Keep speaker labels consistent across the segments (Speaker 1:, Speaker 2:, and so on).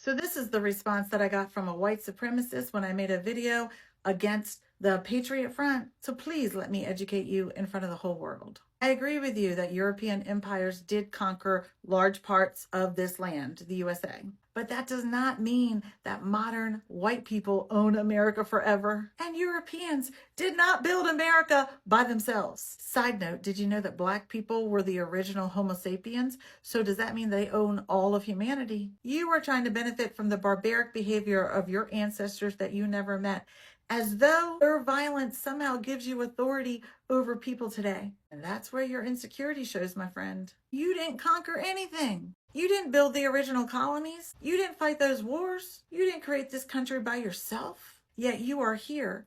Speaker 1: So this is the response that I got from a white supremacist when I made a video against the Patriot Front. So please let me educate you in front of the whole world. I agree with you that European empires did conquer large parts of this land, the USA. But that does not mean that modern white people own America forever. And Europeans did not build America by themselves. Side note, did you know that Black people were the original Homo sapiens? So does that mean they own all of humanity? You are trying to benefit from the barbaric behavior of your ancestors that you never met, as though their violence somehow gives you authority over people today. And that's where your insecurity shows, my friend. You didn't conquer anything. You didn't build the original colonies. You didn't fight those wars. You didn't create this country by yourself. Yet you are here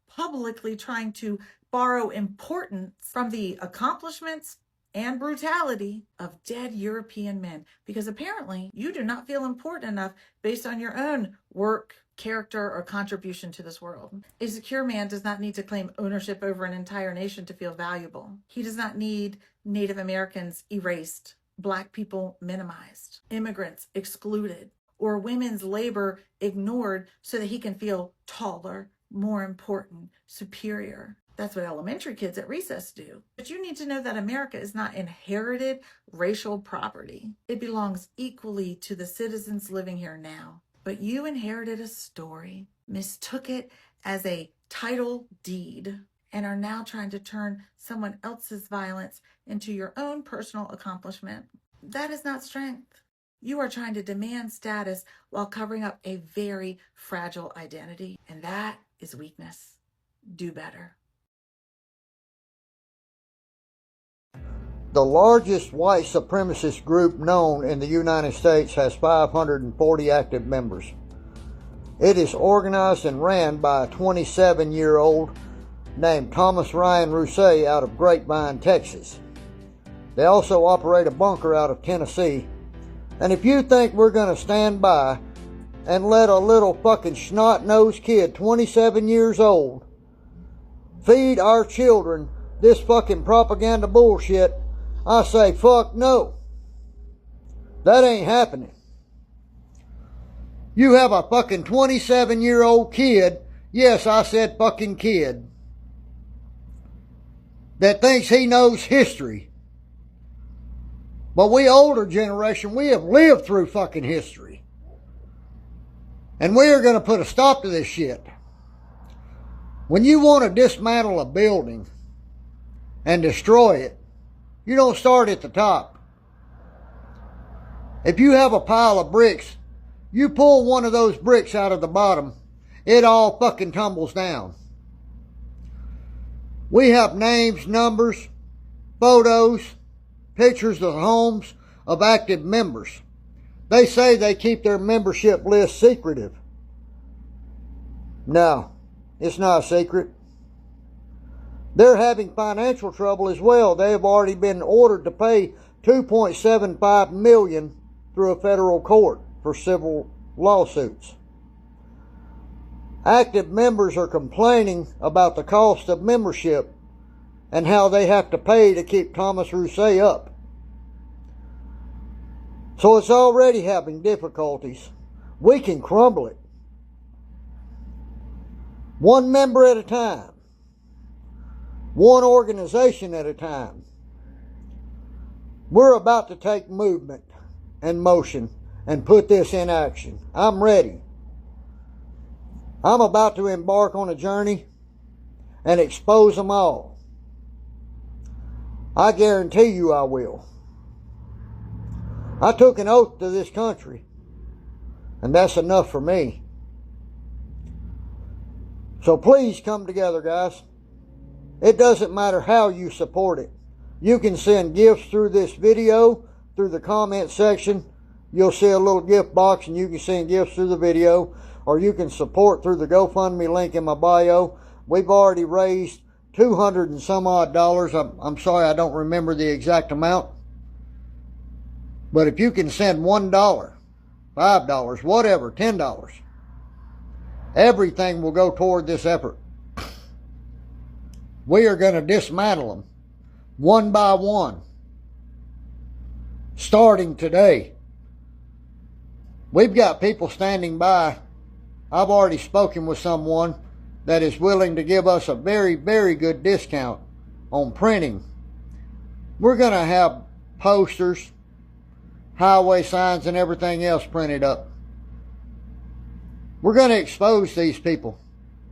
Speaker 1: publicly trying to borrow importance from the accomplishments and brutality of dead European men, because apparently you do not feel important enough based on your own work, character, or contribution to this world. A secure man does not need to claim ownership over an entire nation to feel valuable. He does not need Native Americans erased, Black people minimized, immigrants excluded, or women's labor ignored so that he can feel taller, more important, superior. That's what elementary kids at recess do. But you need to know that America is not inherited racial property. It belongs equally to the citizens living here now. But you inherited a story, mistook it as a title deed, and are now trying to turn someone else's violence into your own personal accomplishment. That is not strength. You are trying to demand status while covering up a very fragile identity, and that is weakness. Do better.
Speaker 2: The largest white supremacist group known in the United States has 540 active members. It is organized and ran by a 27-year-old named Thomas Ryan Rousset out of Grapevine, Texas. They also operate a bunker out of Tennessee. And if you think we're going to stand by and let a little fucking snot-nosed kid, 27 years old, feed our children this fucking propaganda bullshit, I say fuck no. That ain't happening. You have a fucking 27-year-old kid, yes, I said fucking kid, that thinks he knows history. But we older generation, we have lived through fucking history. And we are going to put a stop to this shit. When you want to dismantle a building and destroy it, you don't start at the top. If you have a pile of bricks, you pull one of those bricks out of the bottom, it all fucking tumbles down. We have names, numbers, photos, pictures of homes of active members. They say they keep their membership list secretive. No, it's not a secret. They're having financial trouble as well. They have already been ordered to pay $2.75 million through a federal court for civil lawsuits. Active members are complaining about the cost of membership and how they have to pay to keep Thomas Rousset up. So it's already having difficulties. We can crumble it. One member at a time. One organization at a time. We're about to take movement and motion and put this in action. I'm ready. I'm about to embark on a journey and expose them all. I guarantee you I will. I took an oath to this country, and that's enough for me. So please come together, guys. It doesn't matter how you support it. You can send gifts through this video, through the comment section. You'll see a little gift box and you can send gifts through the video, or you can support through the GoFundMe link in my bio. We've already raised $200 and some odd. I'm sorry, I don't remember the exact amount. But if you can send $1, $5, whatever, $10, everything will go toward this effort. We are going to dismantle them one by one, starting today. We've got people standing by. I've already spoken with someone that is willing to give us a very, very good discount on printing. We're going to have posters, highway signs, and everything else printed up. We're going to expose these people.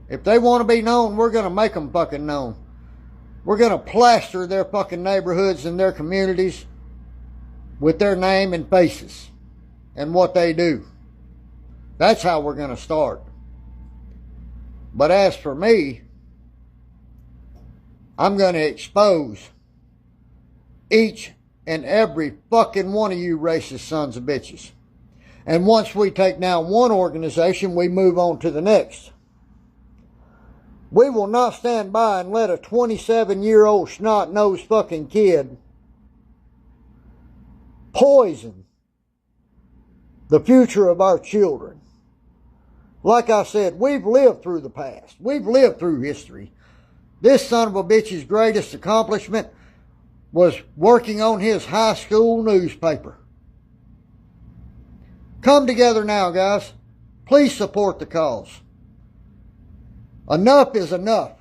Speaker 2: If they want to be known, we're going to make them fucking known. We're going to plaster their fucking neighborhoods and their communities with their name and faces and what they do. That's how we're going to start. But as for me, I'm going to expose each and every fucking one of you racist sons of bitches. And once we take down one organization, we move on to the next. We will not stand by and let a 27-year-old snot-nosed fucking kid poison the future of our children. Like I said, we've lived through the past. We've lived through history. This son of a bitch's greatest accomplishment was working on his high school newspaper. Come together now, guys. Please support the cause. Enough is enough.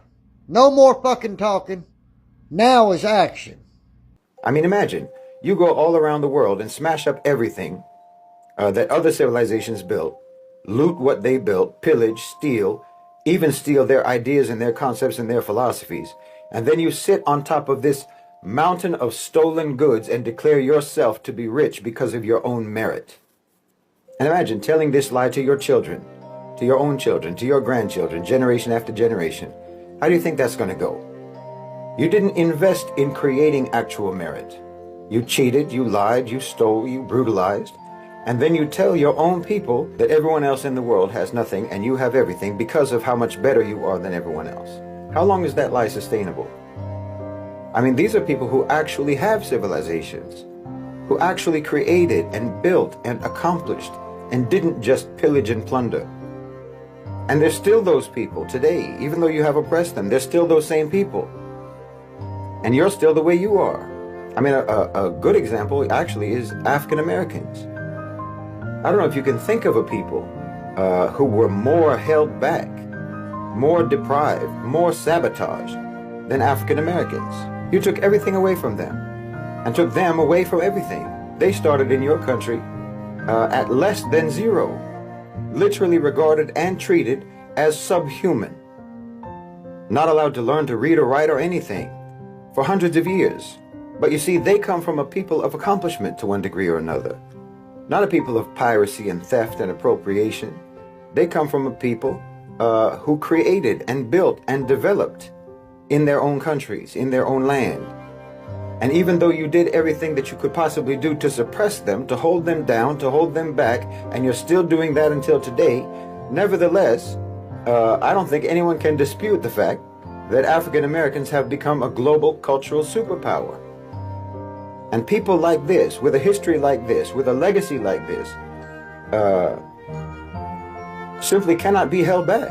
Speaker 2: No more fucking talking. Now is action.
Speaker 3: I mean, imagine you go all around the world and smash up everything that other civilizations built, loot what they built, pillage, steal, even steal their ideas and their concepts and their philosophies. And then you sit on top of this mountain of stolen goods and declare yourself to be rich because of your own merit. And imagine telling this lie to your children, to your own children, to your grandchildren, generation after generation. How do you think that's going to go? You didn't invest in creating actual merit. You cheated, you lied, you stole, you brutalized. And then you tell your own people that everyone else in the world has nothing and you have everything because of how much better you are than everyone else. How long is that lie sustainable? I mean, these are people who actually have civilizations, who actually created and built and accomplished and didn't just pillage and plunder. And there's still those people today, even though you have oppressed them, there's still those same people. And you're still the way you are. I mean, a good example actually is African Americans. I don't know if you can think of a people who were more held back, more deprived, more sabotaged than African Americans. You took everything away from them and took them away from everything. They started in your country at less than zero, literally regarded and treated as subhuman, not allowed to learn to read or write or anything for hundreds of years. But you see, they come from a people of accomplishment to one degree or another, not a people of piracy and theft and appropriation. They come from a people who created and built and developed in their own countries, in their own land. And even though you did everything that you could possibly do to suppress them, to hold them down, to hold them back, and you're still doing that until today, nevertheless, I don't think anyone can dispute the fact that African Americans have become a global cultural superpower. And people like this, with a history like this, with a legacy like this, simply cannot be held back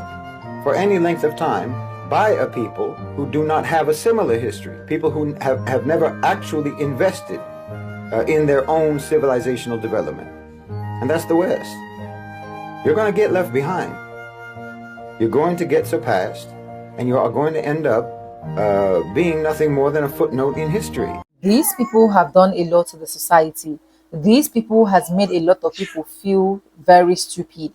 Speaker 3: for any length of time by a people who do not have a similar history, people who have never actually invested in their own civilizational development. And that's the West. You're going to get left behind. You're going to get surpassed, and you are going to end up being nothing more than a footnote in history.
Speaker 4: These people have done a lot to the society. These people has made a lot of people feel very stupid.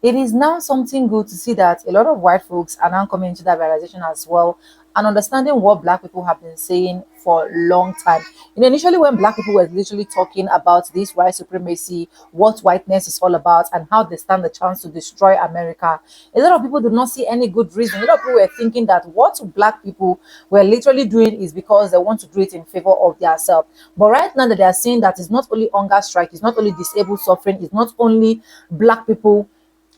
Speaker 4: It is now something good to see that a lot of white folks are now coming into that realization as well and understanding what black people have been saying for a long time. You know, initially when black people were literally talking about this white supremacy, what whiteness is all about, and how they stand the chance to destroy America, a lot of people did not see any good reason. A lot of people were thinking that what black people were literally doing is because they want to do it in favor of themselves. But right now that they are seeing that it's not only hunger strike, it's not only disabled suffering, it's not only black people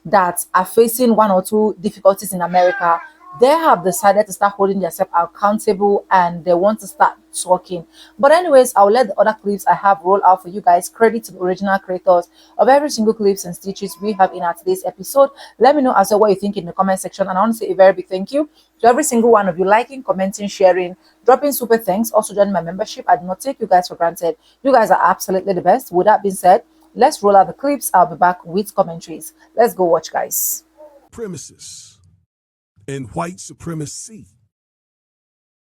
Speaker 4: that are facing one or two difficulties in America, they have decided to start holding themselves accountable and they want to start talking. But anyways, I'll let the other clips I have roll out for you guys. Credit to the original creators of every single clips and stitches we have in our today's episode. Let me know as well what you think in the comment section, and I want to say a very big thank you to every single one of you liking, commenting, sharing, dropping super thanks, also joining my membership. I do not take you guys for granted. You guys are absolutely the best. With that being said, Let's roll out the clips. I'll be back with commentaries. Let's go watch, guys.
Speaker 5: Supremacists and white supremacy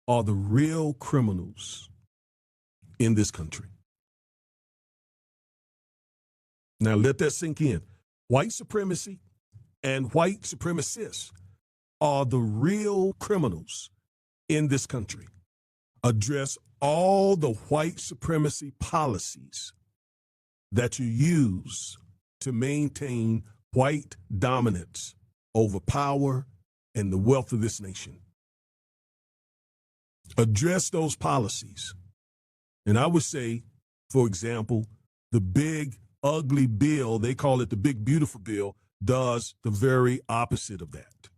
Speaker 5: are the real criminals in this country. Now let that sink in. White supremacy and white supremacists are the real criminals in this country. Address all the white supremacy policies that you use to maintain white dominance over power and the wealth of this nation. Address those policies. And I would say, for example, the big ugly bill, they call it the big beautiful bill, does the very opposite of that.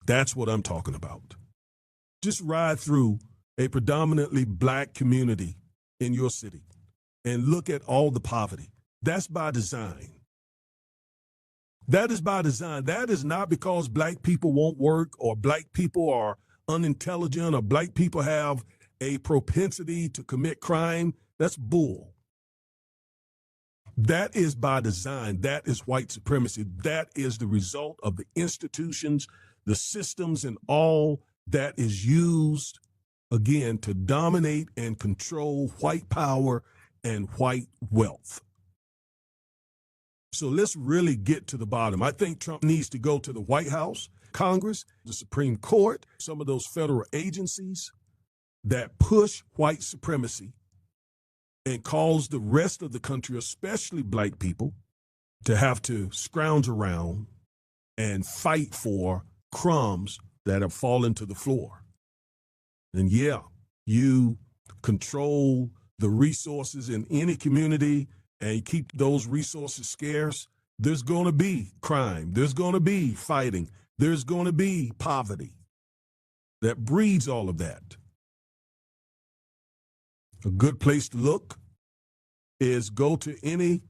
Speaker 5: That's what I'm talking about. Just ride through a predominantly black community in your city and look at all the poverty. That's by design. That is by design. That is not because black people won't work or black people are unintelligent or black people have a propensity to commit crime. That's bull. That is by design. That is white supremacy. That is the result of the institutions, the systems, and all that is used, again, to dominate and control white power and white wealth. So let's really get to the bottom. I think Trump needs to go to the White House, Congress, the Supreme Court, some of those federal agencies that push white supremacy and cause the rest of the country, especially black people, to have to scrounge around and fight for crumbs that have fallen to the floor. And yeah, you control the resources in any community and keep those resources scarce, there's going to be crime. There's going to be fighting. There's going to be poverty that breeds all of that. A good place to look is go to any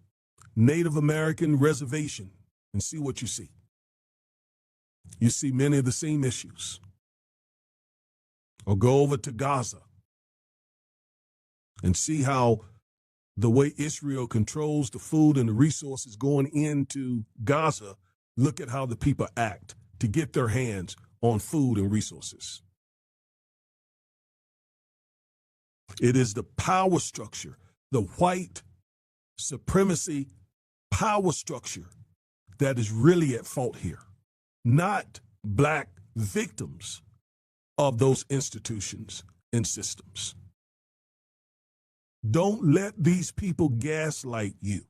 Speaker 5: Native American reservation and see what you see. You see many of the same issues. Or go over to Gaza and see how the way Israel controls the food and the resources going into Gaza. Look at how the people act to get their hands on food and resources. It is the power structure, the white supremacy power structure that is really at fault here, not black victims of those institutions and systems. Don't let these people gaslight you.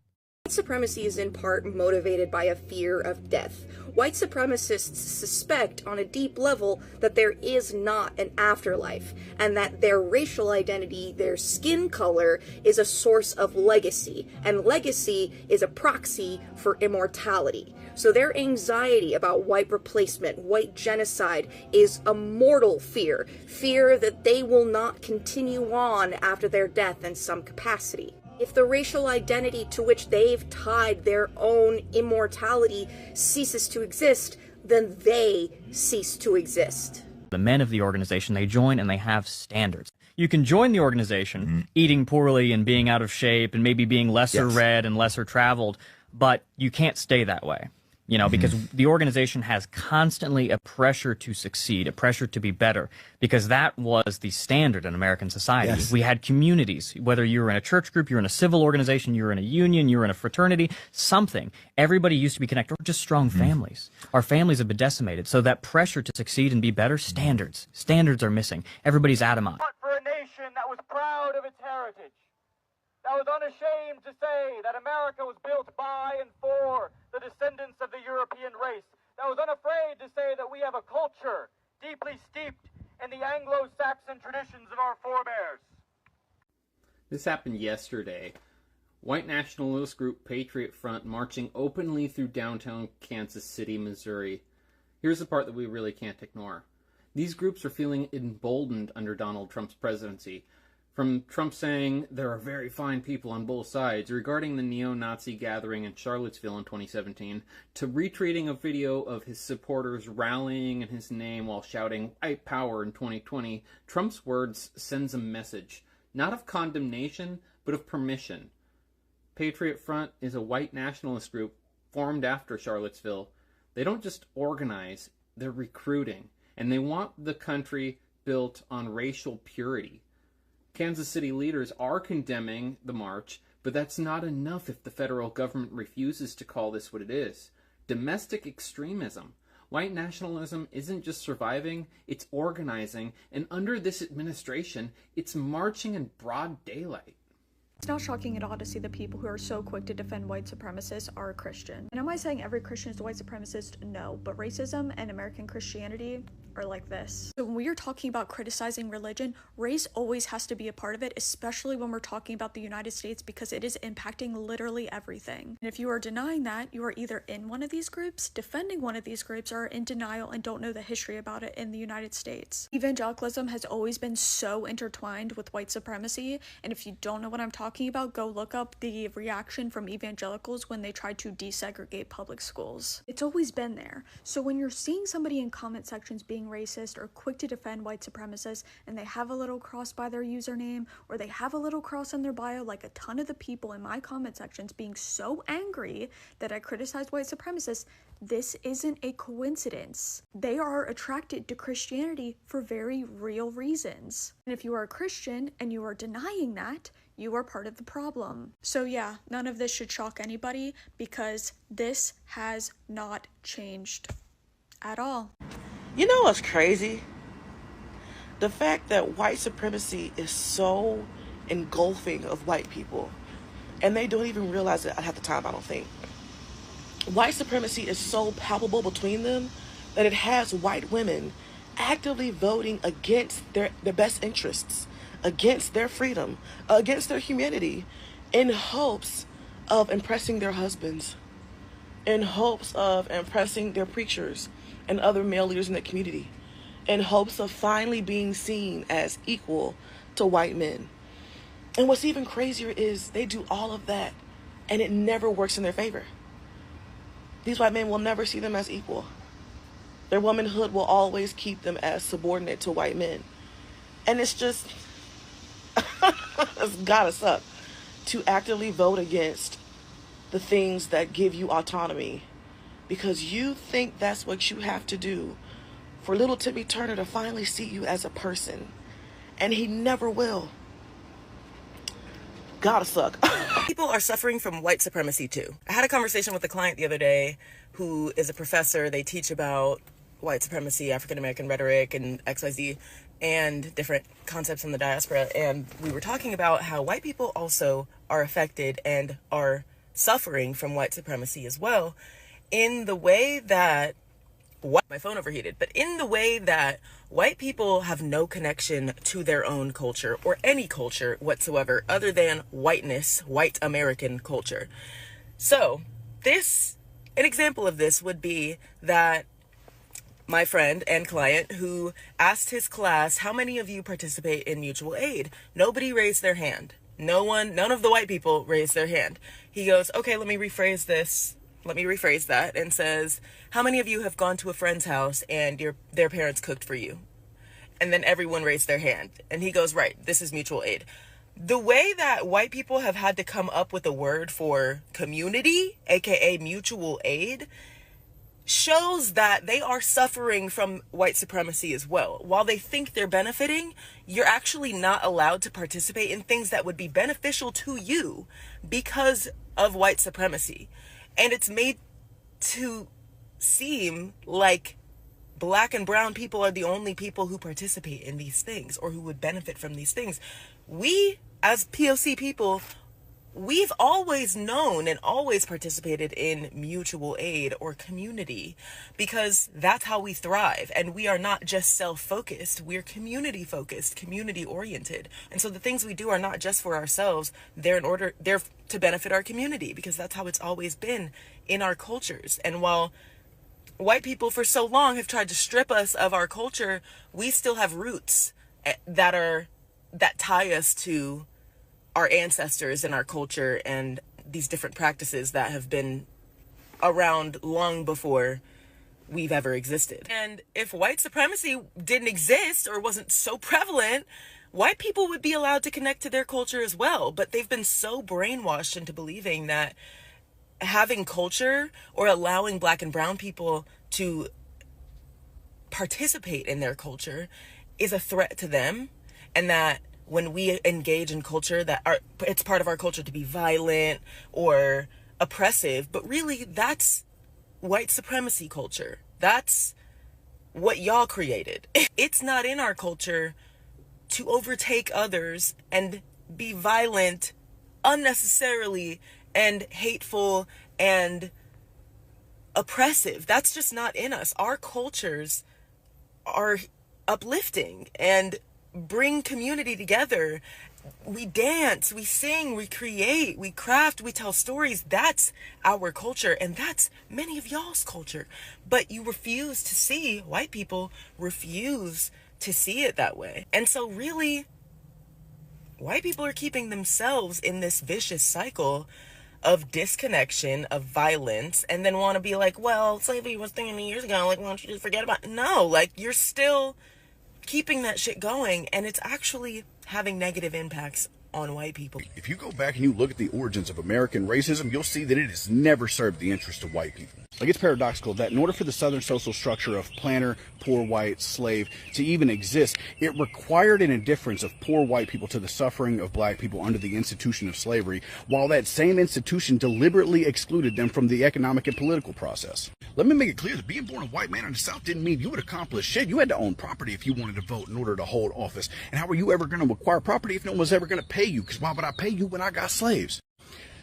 Speaker 6: White supremacy is in part motivated by a fear of death. White supremacists suspect on a deep level that there is not an afterlife, and that their racial identity, their skin color, is a source of legacy, and legacy is a proxy for immortality. So their anxiety about white replacement, white genocide, is a mortal fear, fear that they will not continue on after their death in some capacity. If the racial identity to which they've tied their own immortality ceases to exist, then they cease to exist.
Speaker 7: The men of the organization, they join and they have standards. You can join the organization eating poorly and being out of shape and maybe being lesser read and lesser traveled, but you can't stay that way. You know, because the organization has constantly a pressure to succeed, a pressure to be better, because that was the standard in American society.
Speaker 3: Yes.
Speaker 7: We had communities, whether you were in a church group, you're in a civil organization, you're in a union, you're in a fraternity, something. Everybody used to be connected, or just strong families. Our families have been decimated. So that pressure to succeed and be better, standards are missing. Everybody's atomized.
Speaker 8: Fought for a nation that was proud of its heritage, that was unashamed to say that America was built by and for the descendants of the European race, that was unafraid to say that we have a culture deeply steeped in the Anglo-Saxon traditions of our forebears.
Speaker 9: This happened yesterday. White nationalist group Patriot Front marching openly through downtown Kansas City, Missouri. Here's the part that we really can't ignore. These groups are feeling emboldened under Donald Trump's presidency. From Trump saying there are very fine people on both sides regarding the neo-Nazi gathering in Charlottesville in 2017, to retweeting a video of his supporters rallying in his name while shouting "White Power" in 2020, Trump's words sends a message, not of condemnation, but of permission. Patriot Front is a white nationalist group formed after Charlottesville. They don't just organize, they're recruiting, and they want the country built on racial purity. Kansas City leaders are condemning the march, but that's not enough if the federal government refuses to call this what it is. Domestic extremism. White nationalism isn't just surviving, it's organizing, and under this administration, it's marching in broad daylight.
Speaker 10: It's not shocking at all to see the people who are so quick to defend white supremacists are Christian. And am I saying every Christian is a white supremacist? No, but racism and American Christianity are like this. So when we are talking about criticizing religion, race always has to be a part of it, especially when we're talking about the United States, because it is impacting literally everything. And if you are denying that, you are either in one of these groups, defending one of these groups, or in denial and don't know the history about it in the United States. Evangelicalism has always been so intertwined with white supremacy, and if you don't know what I'm talking about, go look up the reaction from evangelicals when they tried to desegregate public schools. It's always been there. So when you're seeing somebody in comment sections being racist or quick to defend white supremacists, and they have a little cross by their username, or they have a little cross in their bio, like a ton of the people in my comment sections being so angry that I criticize white supremacists, this isn't a coincidence. They are attracted to Christianity for very real reasons. And if you are a Christian and you are denying that, you are part of the problem. So yeah, none of this should shock anybody, because this has not changed at all.
Speaker 11: You know what's crazy? The fact that white supremacy is so engulfing of white people, and they don't even realize it at the time, I don't think. White supremacy is so palpable between them that it has white women actively voting against their best interests, against their freedom, against their humanity, in hopes of impressing their husbands, in hopes of impressing their preachers and other male leaders in the community, in hopes of finally being seen as equal to white men. And what's even crazier is they do all of that and it never works in their favor. These white men will never see them as equal. Their womanhood will always keep them as subordinate to white men. And it's just, it's gotta suck to actively vote against the things that give you autonomy, because you think that's what you have to do for little Timmy Turner to finally see you as a person. And he never will. Gotta suck. People are suffering from white supremacy too. I had a conversation with a client the other day who is a professor. They teach about white supremacy, African American rhetoric, and XYZ, and different concepts in the diaspora. And we were talking about how white people also are affected and are suffering from white supremacy as well, in the way that my phone overheated, but in the way that white people have no connection to their own culture or any culture whatsoever other than whiteness, white American culture. So an example of this would be that my friend and client who asked his class, how many of you participate in mutual aid? Nobody raised their hand. None of the white people raised their hand. He goes, okay, let me rephrase that, and says, how many of you have gone to a friend's house and their parents cooked for you? And then everyone raised their hand. And he goes, right, this is mutual aid. The way that white people have had to come up with a word for community, aka mutual aid, shows that they are suffering from white supremacy as well. While they think they're benefiting, you're actually not allowed to participate in things that would be beneficial to you because of white supremacy. And it's made to seem like Black and brown people are the only people who participate in these things or who would benefit from these things. We, as POC people, we've always known and always participated in mutual aid or community because that's how we thrive. And we are not just self-focused, we're community-focused, community-oriented. And so the things we do are not just for ourselves, they're to benefit our community, because that's how it's always been in our cultures. And while white people for so long have tried to strip us of our culture, we still have roots that tie us to our ancestors and our culture and these different practices that have been around long before we've ever existed. And if white supremacy didn't exist or wasn't so prevalent, white people would be allowed to connect to their culture as well. But they've been so brainwashed into believing that having culture or allowing black and brown people to participate in their culture is a threat to them, and that when we engage in culture, it's part of our culture to be violent or oppressive. But really, that's white supremacy culture. That's what y'all created. It's not in our culture to overtake others and be violent unnecessarily and hateful and oppressive. That's just not in us. Our cultures are uplifting and bring community together. We dance, we sing, we create, we craft, we tell stories. That's our culture, and that's many of y'all's culture. But you refuse to see, white people refuse to see it that way. And so really, white people are keeping themselves in this vicious cycle of disconnection, of violence, and then want to be like, well, slavery was 300 years ago, like, why don't you just forget about it? No, like, you're still keeping that shit going, and it's actually having negative impacts on white people.
Speaker 12: If you go back and you look at the origins of American racism, you'll see that it has never served the interest of white people. Like, it's paradoxical that in order for the Southern social structure of planter, poor white, slave to even exist, it required an indifference of poor white people to the suffering of black people under the institution of slavery, while that same institution deliberately excluded them from the economic and political process. Let me make it clear that being born a white man in the South didn't mean you would accomplish shit. You had to own property if you wanted to vote in order to hold office. And how were you ever going to acquire property if no one was ever going to pay you? Because why would I pay you when I got slaves?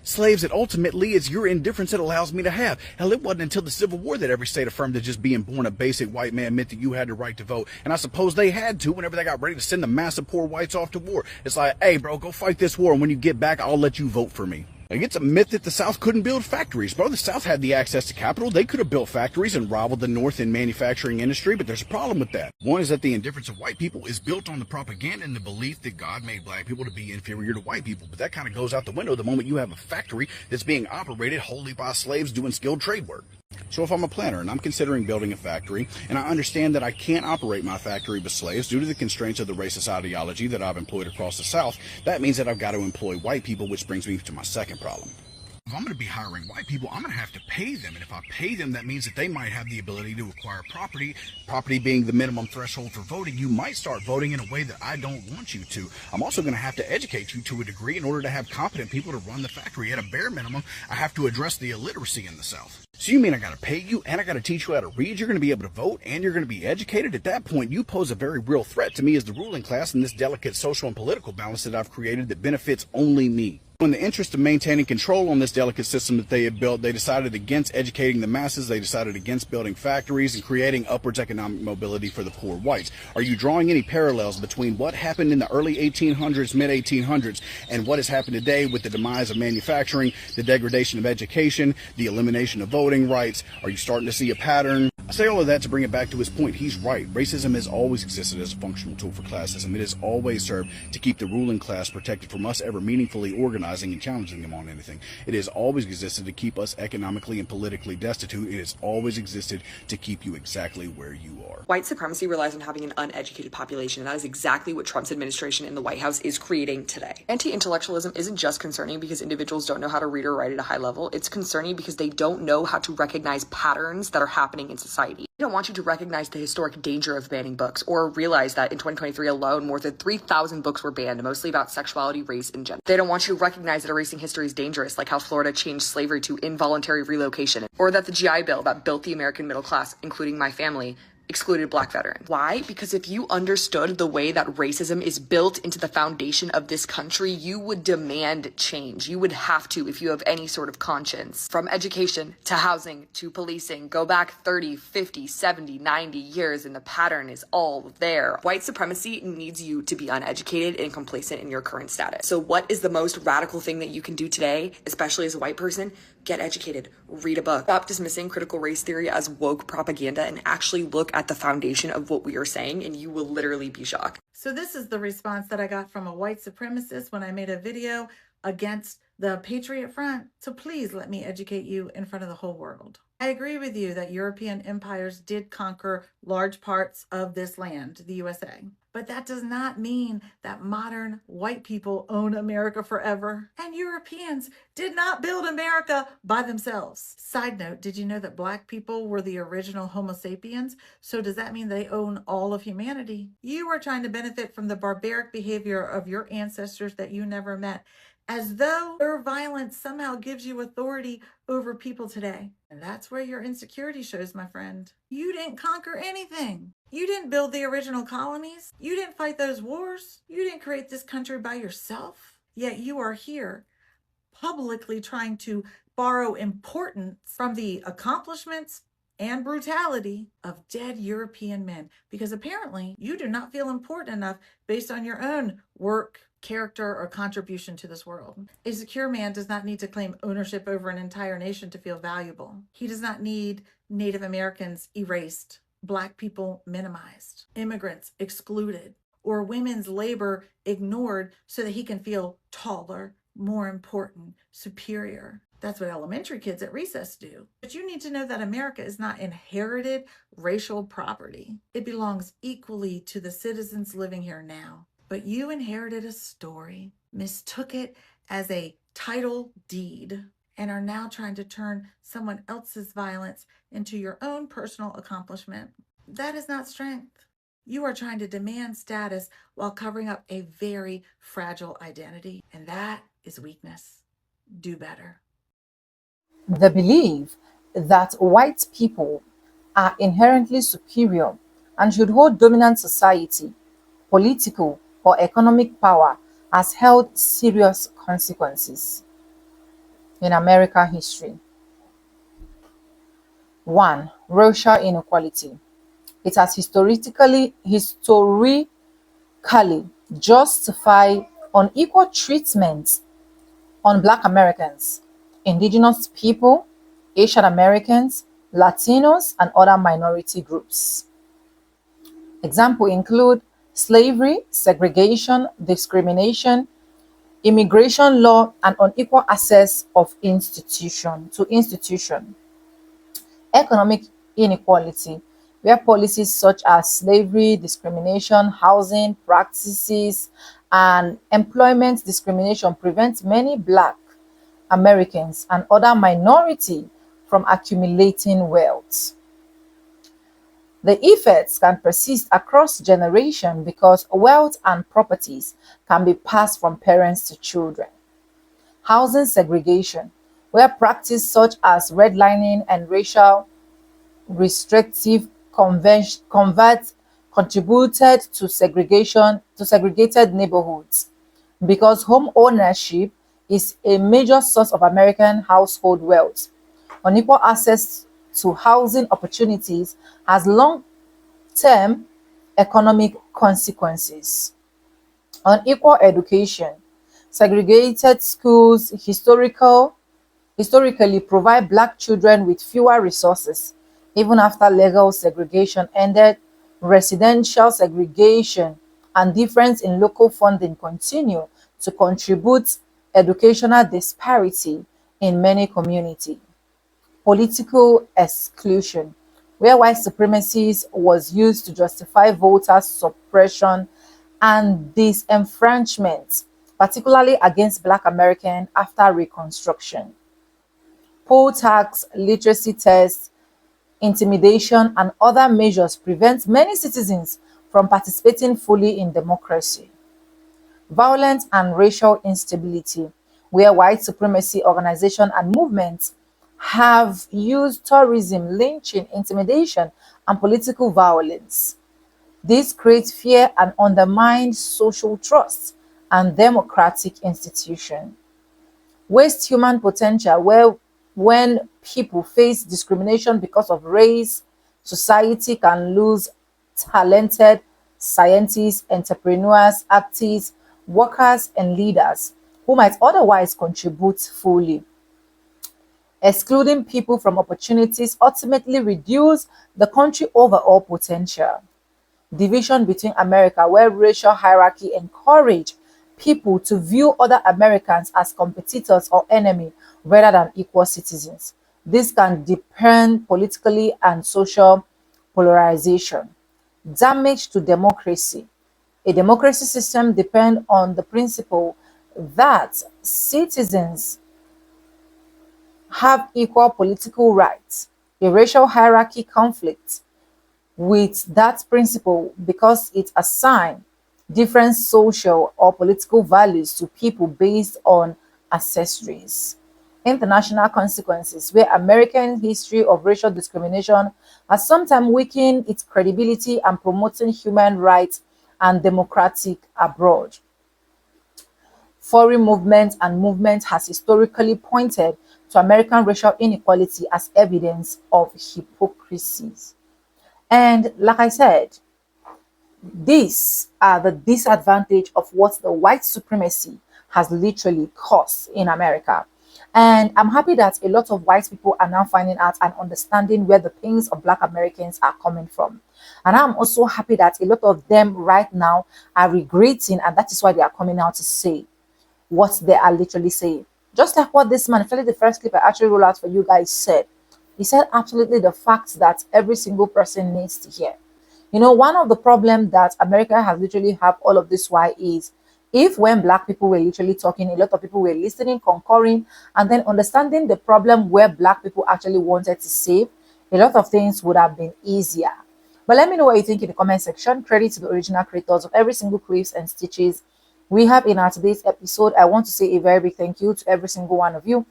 Speaker 12: Slaves that ultimately it's your indifference that allows me to have. Hell, it wasn't until the Civil War that every state affirmed that just being born a basic white man meant that you had the right to vote. And I suppose they had to whenever they got ready to send the massive poor whites off to war. It's like, hey, bro, go fight this war, and when you get back, I'll let you vote for me. Like, it's a myth that the South couldn't build factories, bro. The South had the access to capital. They could have built factories and rivaled the North in manufacturing industry, but there's a problem with that. One is that the indifference of white people is built on the propaganda and the belief that God made black people to be inferior to white people. But that kind of goes out the window the moment you have a factory that's being operated wholly by slaves doing skilled trade work. So if I'm a planter and I'm considering building a factory, and I understand that I can't operate my factory with slaves due to the constraints of the racist ideology that I've employed across the South, that means that I've got to employ white people, which brings me to my second problem. If I'm going to be hiring white people, I'm going to have to pay them. And if I pay them, that means that they might have the ability to acquire property. Property being the minimum threshold for voting. You might start voting in a way that I don't want you to. I'm also going to have to educate you to a degree in order to have competent people to run the factory. At a bare minimum, I have to address the illiteracy in the South. So you mean I got to pay you and I got to teach you how to read? You're going to be able to vote and you're going to be educated? At that point, you pose a very real threat to me as the ruling class in this delicate social and political balance that I've created that benefits only me. In the interest of maintaining control on this delicate system that they had built, they decided against educating the masses. They decided against building factories and creating upwards economic mobility for the poor whites. Are you drawing any parallels between what happened in the early 1800s, mid 1800s, and what has happened today with the demise of manufacturing, the degradation of education, the elimination of voting rights? Are you starting to see a pattern? I say all of that to bring it back to his point. He's right. Racism has always existed as a functional tool for classism. It has always served to keep the ruling class protected from us ever meaningfully organizing and challenging them on anything. It has always existed to keep us economically and politically destitute. It has always existed to keep you exactly where you are.
Speaker 13: White supremacy relies on having an uneducated population, and that is exactly what Trump's administration in the White House is creating today. Anti-intellectualism isn't just concerning because individuals don't know how to read or write at a high level. It's concerning because they don't know how to recognize patterns that are happening in society. They don't want you to recognize the historic danger of banning books or realize that in 2023 alone, more than 3,000 books were banned, mostly about sexuality, race, and gender. They don't want you to recognize that erasing history is dangerous, like how Florida changed slavery to involuntary relocation, or that the GI Bill that built the American middle class, including my family, excluded black veterans. Why? Because if you understood the way that racism is built into the foundation of this country, you would demand change. You would have to if you have any sort of conscience. From education to housing to policing, go back 30, 50, 70, 90 years and the pattern is all there. White supremacy needs you to be uneducated and complacent in your current status. So what is the most radical thing that you can do today, especially as a white person? Get educated, read a book, stop dismissing critical race theory as woke propaganda and actually look at the foundation of what we are saying, and you will literally be shocked.
Speaker 1: So this is the response that I got from a white supremacist when I made a video against the Patriot Front. So please let me educate you in front of the whole world. I agree with you that European empires did conquer large parts of this land, the USA. But that does not mean that modern white people own America forever. And Europeans did not build America by themselves. Side note, did you know that Black people were the original Homo sapiens? So does that mean they own all of humanity? You are trying to benefit from the barbaric behavior of your ancestors that you never met, as though their violence somehow gives you authority over people today. And that's where your insecurity shows, my friend. You didn't conquer anything. You didn't build the original colonies. You didn't fight those wars. You didn't create this country by yourself. Yet you are here publicly trying to borrow importance from the accomplishments and brutality of dead European men, because apparently you do not feel important enough based on your own work, character, or contribution to this world. A secure man does not need to claim ownership over an entire nation to feel valuable. He does not need Native Americans erased, Black people minimized, immigrants excluded, or women's labor ignored so that he can feel taller, more important, superior. That's what elementary kids at recess do. But you need to know that America is not inherited racial property. It belongs equally to the citizens living here now. But you inherited a story, mistook it as a title deed, and are now trying to turn someone else's violence into your own personal accomplishment. That is not strength. You are trying to demand status while covering up a very fragile identity, and that is weakness. Do better.
Speaker 4: The belief that white people are inherently superior and should hold dominant society, political, or economic power has held serious consequences in American history. 1. Racial inequality. It has historically justified unequal treatment on Black Americans, Indigenous people, Asian Americans, Latinos, and other minority groups. Examples include slavery, segregation, discrimination, immigration law, and unequal access of institution. Economic inequality, where policies such as slavery, discrimination, housing practices, and employment discrimination prevent many Black Americans and other minorities from accumulating wealth. The effects can persist across generations because wealth and properties can be passed from parents to children. Housing segregation, where practices such as redlining and racial restrictive contributed to segregated neighborhoods. Because home ownership is a major source of American household wealth, unequal access to housing opportunities has long-term economic consequences. Unequal education, segregated schools historically provide Black children with fewer resources. Even after legal segregation ended, residential segregation and difference in local funding continue to contribute educational disparity in many communities. Political exclusion, where white supremacy was used to justify voter suppression and disenfranchisement, particularly against Black Americans after Reconstruction. Poll tax, literacy tests, intimidation, and other measures prevent many citizens from participating fully in democracy. Violence and racial instability, where white supremacy organizations and movements have used terrorism, lynching, intimidation, and political violence. This creates fear and undermines social trust and democratic institutions. Waste human potential, where when people face discrimination because of race, society can lose talented scientists, entrepreneurs, artists, workers, and leaders who might otherwise contribute fully. Excluding people from opportunities ultimately reduce the country's overall potential. Division between America, where racial hierarchy encourage people to view other Americans as competitors or enemy rather than equal citizens. This can deepen politically and social polarization. Damage to democracy, A democracy system depends on the principle that citizens have equal political rights. A racial hierarchy conflicts with that principle because it assigns different social or political values to people based on ancestries. International consequences, where American history of racial discrimination has sometimes weakened its credibility and promoting human rights and democratic abroad. Foreign movement and movement has historically pointed to American racial inequality as evidence of hypocrisies. And like I said, these are the disadvantage of what the white supremacy has literally caused in America. And I'm happy that a lot of white people are now finding out and understanding where the pains of Black Americans are coming from. And I'm also happy that a lot of them right now are regretting, and that is why they are coming out to say what they are literally saying. Just like what this man, actually the first clip I actually rolled out for you guys said. He said absolutely the fact that every single person needs to hear. You know, one of the problems that America has literally have all of this why is if when Black people were literally talking, a lot of people were listening, concurring, and then understanding the problem where Black people actually wanted to save, a lot of things would have been easier. But let me know what you think in the comment section. Credit to the original creators of every single clips and stitches we have in our today's episode. I want to say a very big thank you to every single one of you.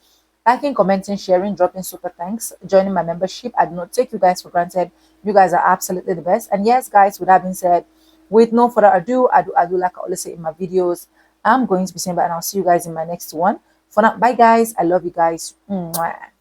Speaker 4: Liking, commenting, sharing, dropping super thanks, joining my membership. I do not take you guys for granted. You guys are absolutely the best. And yes, guys, with that being said, with no further ado, I do like I always say in my videos, I'm going to be saying bye, and I'll see you guys in my next one. For now, bye guys. I love you guys. Mwah.